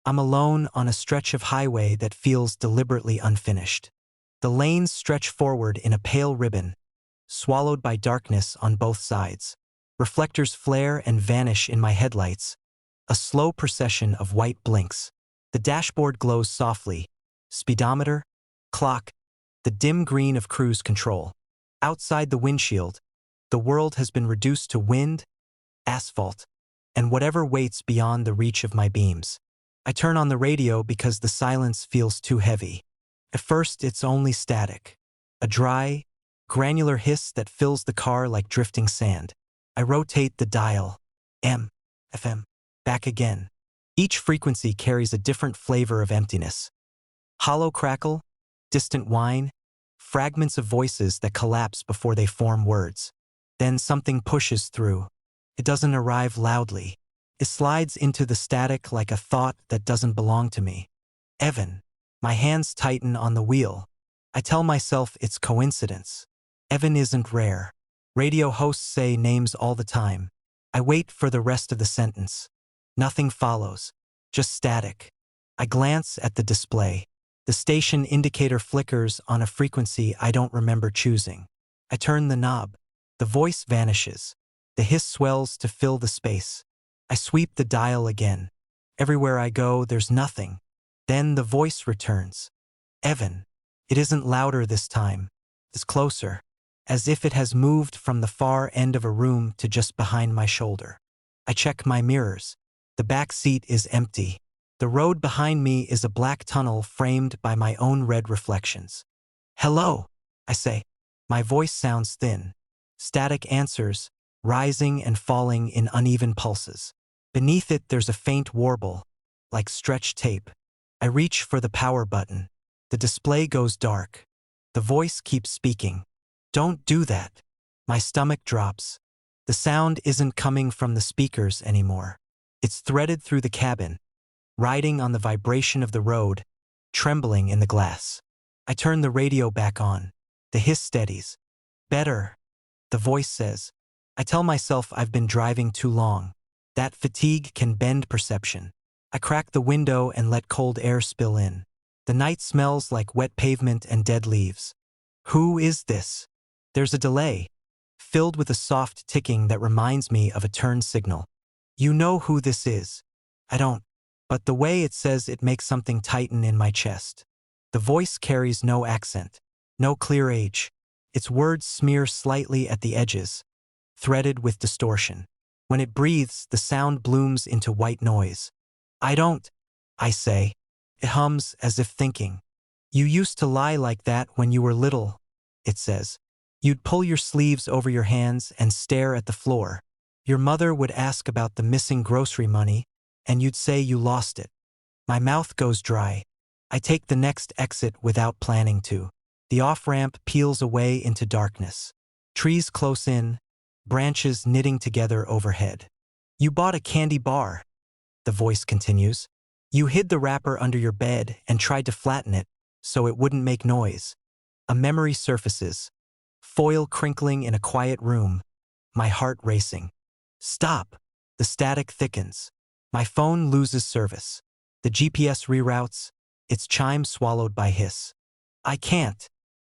I'm alone on a stretch of highway that feels deliberately unfinished. The lanes stretch forward in a pale ribbon, swallowed by darkness on both sides. Reflectors flare and vanish in my headlights, a slow procession of white blinks. The dashboard glows softly, speedometer, clock, the dim green of cruise control. Outside the windshield, the world has been reduced to wind, asphalt, and whatever waits beyond the reach of my beams. I turn on the radio because the silence feels too heavy. At first, it's only static, a dry, granular hiss that fills the car like drifting sand. I rotate the dial, M, FM, back again. Each frequency carries a different flavor of emptiness. Hollow crackle, distant whine, fragments of voices that collapse before they form words. Then something pushes through. It doesn't arrive loudly. It slides into the static like a thought that doesn't belong to me. Evan. My hands tighten on the wheel. I tell myself it's coincidence. Evan isn't rare. Radio hosts say names all the time. I wait for the rest of the sentence. Nothing follows, just static. I glance at the display. The station indicator flickers on a frequency I don't remember choosing. I turn the knob. The voice vanishes. The hiss swells to fill the space. I sweep the dial again. Everywhere I go, there's nothing. Then the voice returns. Evan. It isn't louder this time. It's closer, as if it has moved from the far end of a room to just behind my shoulder. I check my mirrors. The back seat is empty. The road behind me is a black tunnel framed by my own red reflections. Hello, I say. My voice sounds thin. Static answers, rising and falling in uneven pulses. Beneath it there's a faint warble, like stretched tape. I reach for the power button. The display goes dark. The voice keeps speaking. Don't do that. My stomach drops. The sound isn't coming from the speakers anymore. It's threaded through the cabin, riding on the vibration of the road, trembling in the glass. I turn the radio back on. The hiss steadies. Better, the voice says. I tell myself I've been driving too long. That fatigue can bend perception. I crack the window and let cold air spill in. The night smells like wet pavement and dead leaves. Who is this? There's a delay, filled with a soft ticking that reminds me of a turn signal. You know who this is. I don't, but the way it says it makes something tighten in my chest. The voice carries no accent, no clear age. Its words smear slightly at the edges, threaded with distortion. When it breathes, the sound blooms into white noise. I don't, I say. It hums as if thinking. You used to lie like that when you were little, it says. You'd pull your sleeves over your hands and stare at the floor. Your mother would ask about the missing grocery money, and you'd say you lost it. My mouth goes dry. I take the next exit without planning to. The off-ramp peels away into darkness. Trees close in, branches knitting together overhead. You bought a candy bar, the voice continues. You hid the wrapper under your bed and tried to flatten it so it wouldn't make noise. A memory surfaces, foil crinkling in a quiet room, my heart racing. Stop. The static thickens. My phone loses service. The GPS reroutes, its chime swallowed by hiss. I can't,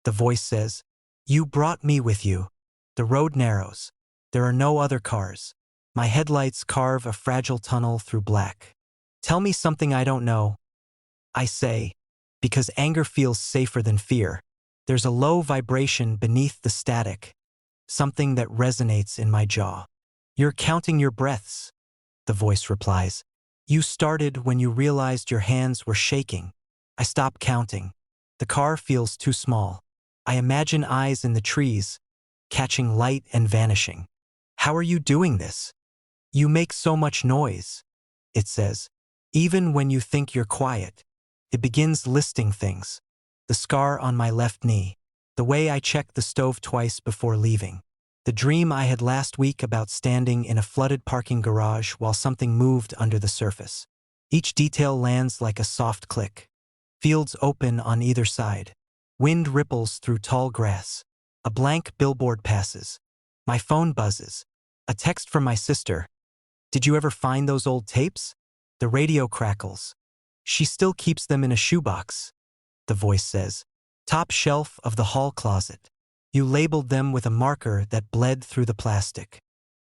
the voice says. You brought me with you. The road narrows. There are no other cars. My headlights carve a fragile tunnel through black. Tell me something I don't know. I say, because anger feels safer than fear. There's a low vibration beneath the static, something that resonates in my jaw. You're counting your breaths, the voice replies. You started when you realized your hands were shaking. I stop counting. The car feels too small. I imagine eyes in the trees, catching light and vanishing. How are you doing this? You make so much noise, it says. Even when you think you're quiet. It begins listing things. The scar on my left knee. The way I checked the stove twice before leaving. The dream I had last week about standing in a flooded parking garage while something moved under the surface. Each detail lands like a soft click. Fields open on either side. Wind ripples through tall grass. A blank billboard passes. My phone buzzes. A text from my sister. Did you ever find those old tapes? The radio crackles. She still keeps them in a shoebox, the voice says. Top shelf of the hall closet. You labeled them with a marker that bled through the plastic.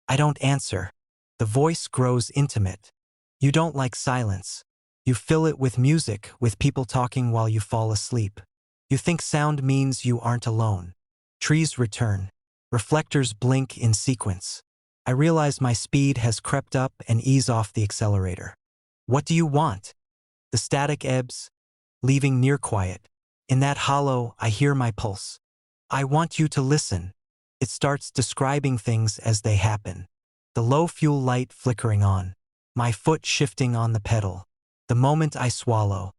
I don't answer. The voice grows intimate. You don't like silence. You fill it with music, with people talking while you fall asleep. You think sound means you aren't alone. Trees return. Reflectors blink in sequence. I realize my speed has crept up and ease off the accelerator. What do you want? The static ebbs, leaving near quiet. In that hollow, I hear my pulse. I want you to listen. It starts describing things as they happen. The low fuel light flickering on. My foot shifting on the pedal. The moment I swallow.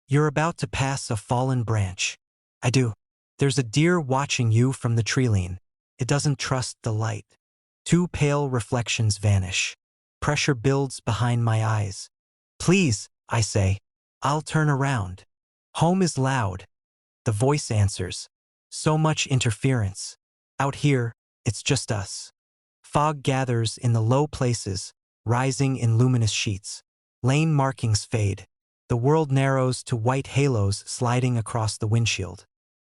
You're about to pass a fallen branch. I do. There's a deer watching you from the treeline. It doesn't trust the light. Two pale reflections vanish. Pressure builds behind my eyes. Please, I say. I'll turn around. Home is loud. The voice answers. So much interference. Out here, it's just us. Fog gathers in the low places, rising in luminous sheets. Lane markings fade. The world narrows to white halos sliding across the windshield.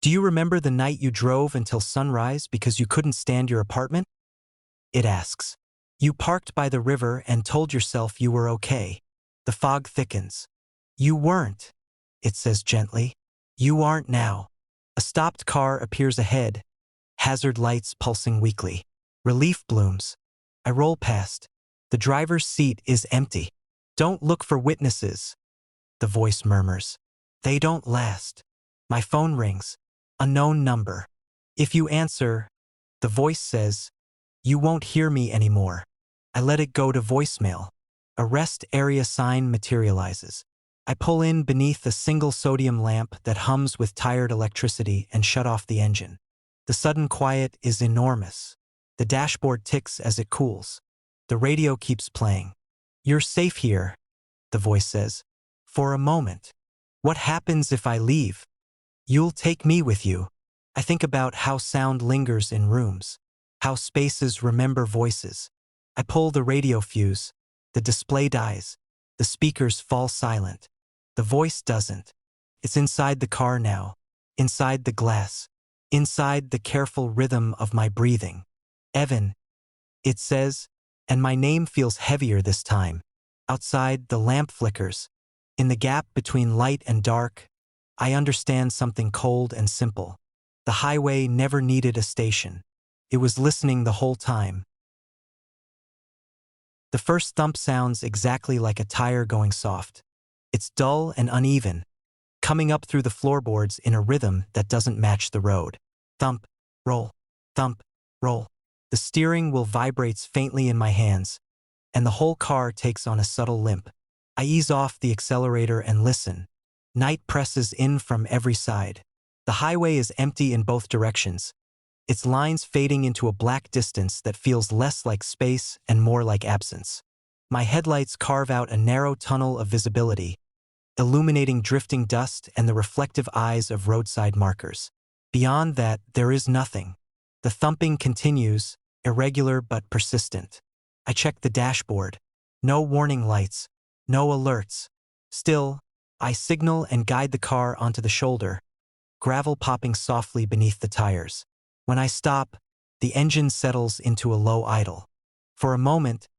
Do you remember the night you drove until sunrise because you couldn't stand your apartment? It asks. You parked by the river and told yourself you were okay. The fog thickens. You weren't, it says gently. You aren't now. A stopped car appears ahead, hazard lights pulsing weakly. Relief blooms. I roll past. The driver's seat is empty. Don't look for witnesses, the voice murmurs. They don't last. My phone rings. Unknown number. If you answer, the voice says, you won't hear me anymore. I let it go to voicemail. A rest area sign materializes. I pull in beneath a single sodium lamp that hums with tired electricity and shut off the engine. The sudden quiet is enormous. The dashboard ticks as it cools. The radio keeps playing. You're safe here, the voice says. For a moment. What happens if I leave? You'll take me with you. I think about how sound lingers in rooms, how spaces remember voices. I pull the radio fuse. The display dies. The speakers fall silent. The voice doesn't. It's inside the car now, inside the glass, inside the careful rhythm of my breathing. Evan, it says, and my name feels heavier this time. Outside, the lamp flickers. In the gap between light and dark, I understand something cold and simple. The highway never needed a station. It was listening the whole time. The first thump sounds exactly like a tire going soft. It's dull and uneven, coming up through the floorboards in a rhythm that doesn't match the road. Thump, roll, thump, roll. The steering wheel vibrates faintly in my hands, and the whole car takes on a subtle limp. I ease off the accelerator and listen. Night presses in from every side. The highway is empty in both directions, its lines fading into a black distance that feels less like space and more like absence. My headlights carve out a narrow tunnel of visibility, illuminating drifting dust and the reflective eyes of roadside markers. Beyond that, there is nothing. The thumping continues, irregular but persistent. I check the dashboard. No warning lights, no alerts. Still, I signal and guide the car onto the shoulder, gravel popping softly beneath the tires. When I stop, the engine settles into a low idle. For a moment,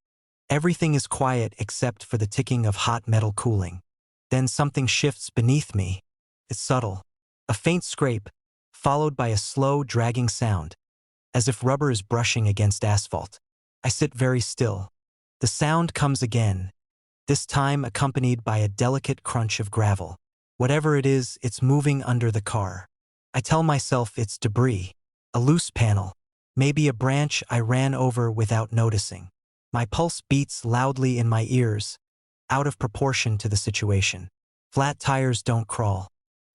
everything is quiet except for the ticking of hot metal cooling. Then something shifts beneath me. It's subtle. A faint scrape, followed by a slow, dragging sound, as if rubber is brushing against asphalt. I sit very still. The sound comes again, this time accompanied by a delicate crunch of gravel. Whatever it is, it's moving under the car. I tell myself it's debris, a loose panel, maybe a branch I ran over without noticing. My pulse beats loudly in my ears, out of proportion to the situation. Flat tires don't crawl.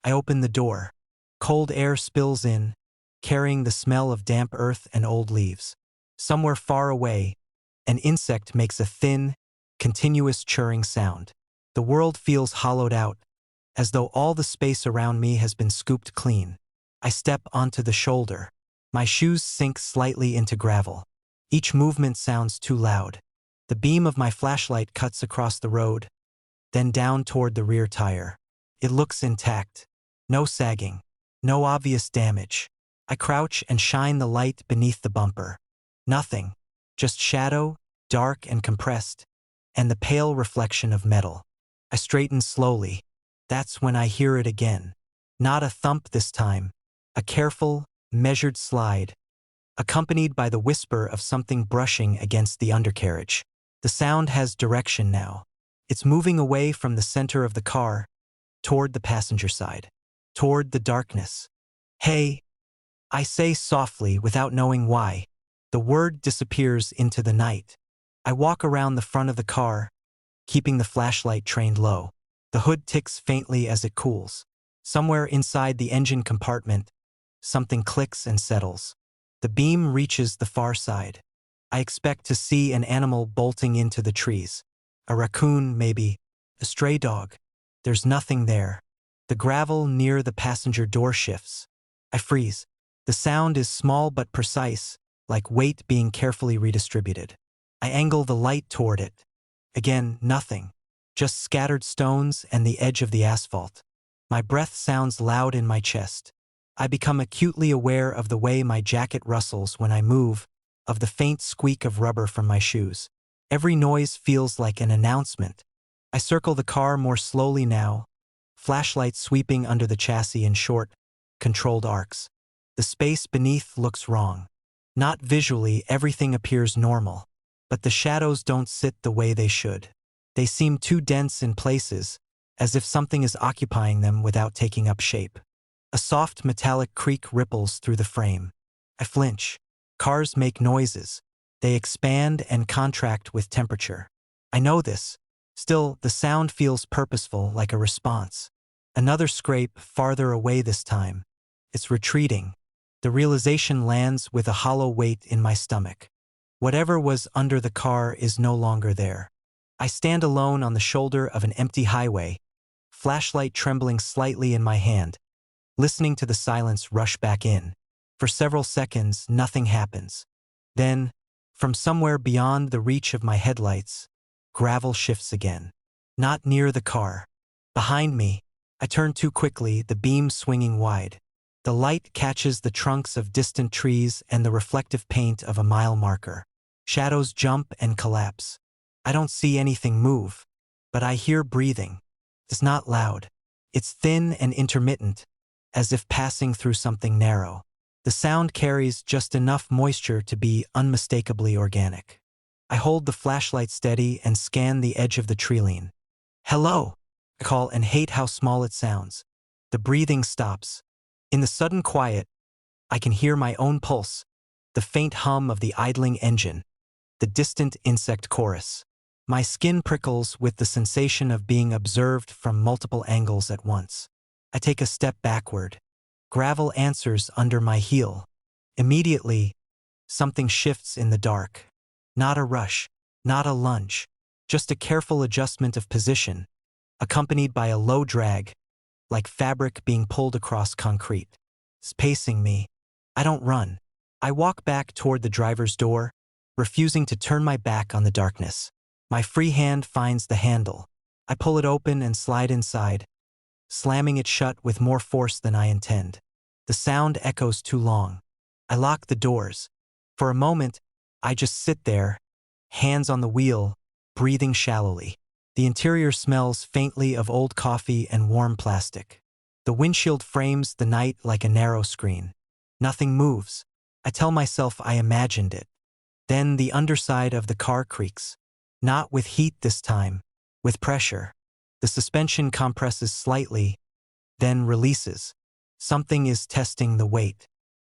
I open the door. Cold air spills in, carrying the smell of damp earth and old leaves. Somewhere far away, an insect makes a thin, continuous churring sound. The world feels hollowed out, as though all the space around me has been scooped clean. I step onto the shoulder. My shoes sink slightly into gravel. Each movement sounds too loud. The beam of my flashlight cuts across the road, then down toward the rear tire. It looks intact. No sagging. No obvious damage. I crouch and shine the light beneath the bumper. Nothing. Just shadow, dark and compressed, and the pale reflection of metal. I straighten slowly. That's when I hear it again. Not a thump this time. A careful, measured slide, accompanied by the whisper of something brushing against the undercarriage. The sound has direction now. It's moving away from the center of the car, toward the passenger side, toward the darkness. Hey, I say softly without knowing why. The word disappears into the night. I walk around the front of the car, keeping the flashlight trained low. The hood ticks faintly as it cools. Somewhere inside the engine compartment, something clicks and settles. The beam reaches the far side. I expect to see an animal bolting into the trees. A raccoon, maybe. A stray dog. There's nothing there. The gravel near the passenger door shifts. I freeze. The sound is small but precise, like weight being carefully redistributed. I angle the light toward it. Again, nothing. Just scattered stones and the edge of the asphalt. My breath sounds loud in my chest. I become acutely aware of the way my jacket rustles when I move, of the faint squeak of rubber from my shoes. Every noise feels like an announcement. I circle the car more slowly now, flashlight sweeping under the chassis in short, controlled arcs. The space beneath looks wrong. Not visually, everything appears normal, but the shadows don't sit the way they should. They seem too dense in places, as if something is occupying them without taking up shape. A soft metallic creak ripples through the frame. I flinch. Cars make noises. They expand and contract with temperature. I know this. Still, the sound feels purposeful, like a response. Another scrape, farther away this time. It's retreating. The realization lands with a hollow weight in my stomach. Whatever was under the car is no longer there. I stand alone on the shoulder of an empty highway, flashlight trembling slightly in my hand, listening to the silence rush back in. For several seconds, nothing happens. Then, from somewhere beyond the reach of my headlights, gravel shifts again. Not near the car. Behind me, I turn too quickly, the beam swinging wide. The light catches the trunks of distant trees and the reflective paint of a mile marker. Shadows jump and collapse. I don't see anything move, but I hear breathing. It's not loud. It's thin and intermittent, as if passing through something narrow. The sound carries just enough moisture to be unmistakably organic. I hold the flashlight steady and scan the edge of the treeline. "Hello!" I call and hate how small it sounds. The breathing stops. In the sudden quiet, I can hear my own pulse, the faint hum of the idling engine, the distant insect chorus. My skin prickles with the sensation of being observed from multiple angles at once. I take a step backward. Gravel answers under my heel. Immediately, something shifts in the dark. Not a rush, not a lunge, just a careful adjustment of position, accompanied by a low drag, like fabric being pulled across concrete. It's pacing me. I don't run. I walk back toward the driver's door, refusing to turn my back on the darkness. My free hand finds the handle. I pull it open and slide inside, slamming it shut with more force than I intend. The sound echoes too long. I lock the doors. For a moment, I just sit there, hands on the wheel, breathing shallowly. The interior smells faintly of old coffee and warm plastic. The windshield frames the night like a narrow screen. Nothing moves. I tell myself I imagined it. Then the underside of the car creaks. Not with heat this time, with pressure. The suspension compresses slightly, then releases. Something is testing the weight.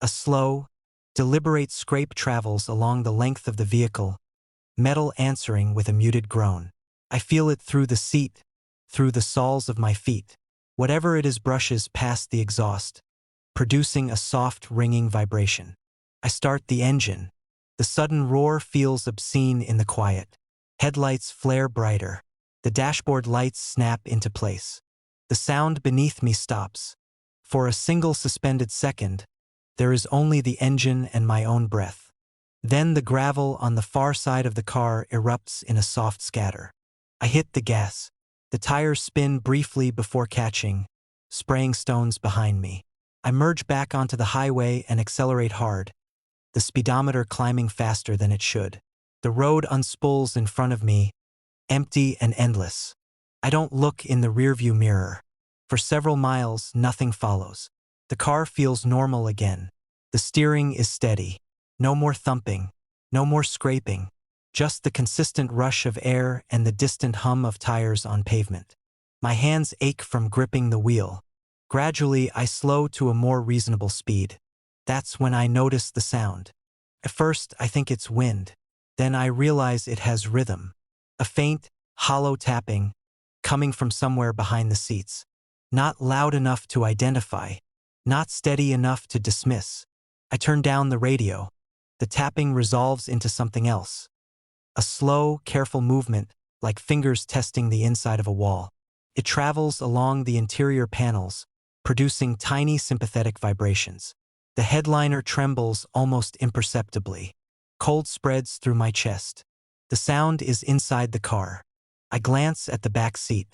A slow, deliberate scrape travels along the length of the vehicle, metal answering with a muted groan. I feel it through the seat, through the soles of my feet. Whatever it is brushes past the exhaust, producing a soft, ringing vibration. I start the engine. The sudden roar feels obscene in the quiet. Headlights flare brighter. The dashboard lights snap into place. The sound beneath me stops. For a single suspended second, there is only the engine and my own breath. Then the gravel on the far side of the car erupts in a soft scatter. I hit the gas. The tires spin briefly before catching, spraying stones behind me. I merge back onto the highway and accelerate hard, the speedometer climbing faster than it should. The road unspools in front of me, empty and endless. I don't look in the rearview mirror. For several miles, nothing follows. The car feels normal again. The steering is steady. No more thumping, no more scraping, just the consistent rush of air and the distant hum of tires on pavement. My hands ache from gripping the wheel. Gradually, I slow to a more reasonable speed. That's when I notice the sound. At first, I think it's wind. Then I realize it has rhythm. A faint, hollow tapping, coming from somewhere behind the seats. Not loud enough to identify, not steady enough to dismiss. I turn down the radio. The tapping resolves into something else. A slow, careful movement, like fingers testing the inside of a wall. It travels along the interior panels, producing tiny sympathetic vibrations. The headliner trembles almost imperceptibly. Cold spreads through my chest. The sound is inside the car. I glance at the back seat.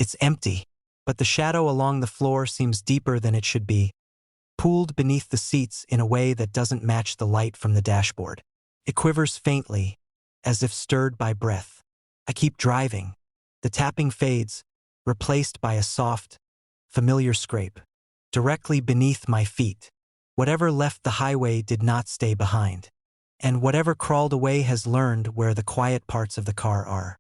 It's empty, but the shadow along the floor seems deeper than it should be, pooled beneath the seats in a way that doesn't match the light from the dashboard. It quivers faintly, as if stirred by breath. I keep driving. The tapping fades, replaced by a soft, familiar scrape. Directly beneath my feet. Whatever left the highway did not stay behind. And whatever crawled away has learned where the quiet parts of the car are.